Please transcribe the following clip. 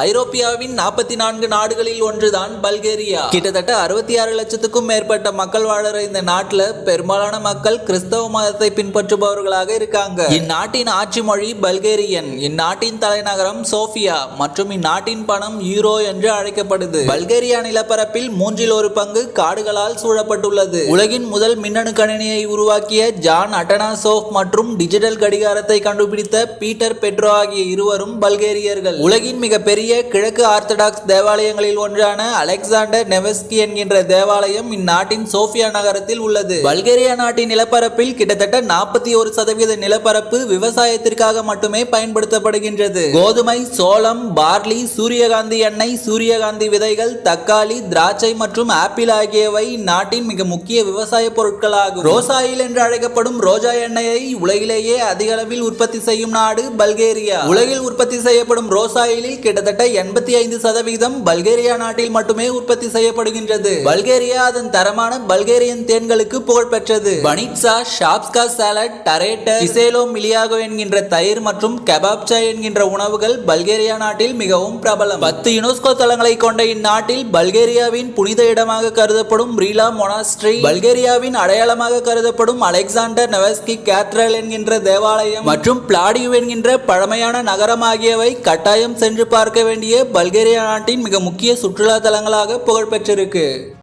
ஐரோப்பியாவின் 44 நாடுகளில் ஒன்றுதான் பல்கேரியா. கிட்டத்தட்ட 66 லட்சத்துக்கும் மேற்பட்ட மக்கள் வாழற இந்த நாட்டுல பெரும்பாலான மக்கள் கிறிஸ்தவ மதத்தை பின்பற்றுபவர்களாக இருக்காங்க. இந்நாட்டின் ஆட்சி மொழி பல்கேரியன். இந்நாட்டின் தலைநகரம் சோஃபியா மற்றும் இந்நாட்டின் பணம் யூரோ என்று அழைக்கப்படுது. பல்கேரியா நிலப்பரப்பில் 1/3 காடுகளால் சூழப்பட்டுள்ளது. உலகின் முதல் மின்னணு கணினியை உருவாக்கிய ஜான் அட்டனாசோவ் மற்றும் டிஜிட்டல் கடிகாரத்தை கண்டுபிடித்த பீட்டர் பெட்ரோ ஆகிய இருவரும் பல்கேரியர்கள். உலகின் மிகப்பெரிய கிழக்கு ஆர்த்தடாக்ஸ் தேவாலயங்களில் ஒன்றான அலெக்சாண்டர் நெவஸ்கி என்கின்ற தேவாலயம் இந்நாட்டின் சோஃபியா நகரத்தில் உள்ளது. பல்கேரியா நாட்டின் நிலப்பரப்பில் கிட்டத்தட்ட 41% நிலப்பரப்பு விவசாயத்திற்காக மட்டுமே பயன்படுத்தப்படுகின்றது. கோதுமை, சோளம், பார்லி, சூரியகாந்தி எண்ணெய், சூரியகாந்தி விதைகள், தக்காளி, திராட்சை மற்றும் ஆப்பிள் ஆகியவை இந்நாட்டின் மிக முக்கிய விவசாய பொருட்களாகும். ரோஸ் ஆயில் என்று அழைக்கப்படும் ரோஜா எண்ணெயை உலகிலேயே அதிக அளவில் உற்பத்தி செய்யும் நாடு பல்கேரியா. உலகில் உற்பத்தி செய்யப்படும் ரோஸ் ஆயிலில் கிட்டத்தட்ட 85% பல்கேரியா நாட்டில் மட்டுமே உற்பத்தி செய்யப்படுகின்றது. பல்கேரியா அதன் தரமான பல்கேரியன் தேன்களுக்கு புகழ் பெற்றது. பனிட்சா, ஷாப்ஸ்கா சாலட், டரேட்டர், கிசேலோ மிலியாகோ என்கின்ற தயிர் மற்றும் கெபாப்சா என்கின்ற உணவுகள் பல்கேரியா நாட்டில் மிகவும் பிரபலம். 10 யுனெஸ்கோ தலங்களை கொண்ட இந்நாட்டில் பல்கேரியாவின் புனித இடமாக கருதப்படும் ரீலா மொனாஸ்ட்ரி, பல்கேரியாவின் அடையாளமாக கருதப்படும் அலெக்சாண்டர் நெவஸ்கி கேத்தட்ரல் என்கின்ற தேவாலயம் மற்றும் பிளாடியூ என்கின்ற பழமையான நகரம் ஆகியவை கட்டாயம் சென்று பார்க்க வேண்டிய பல்கேரியா நாட்டின் மிக முக்கிய சுற்றுலா தலங்களாக புகழ் பெற்றிருக்கு.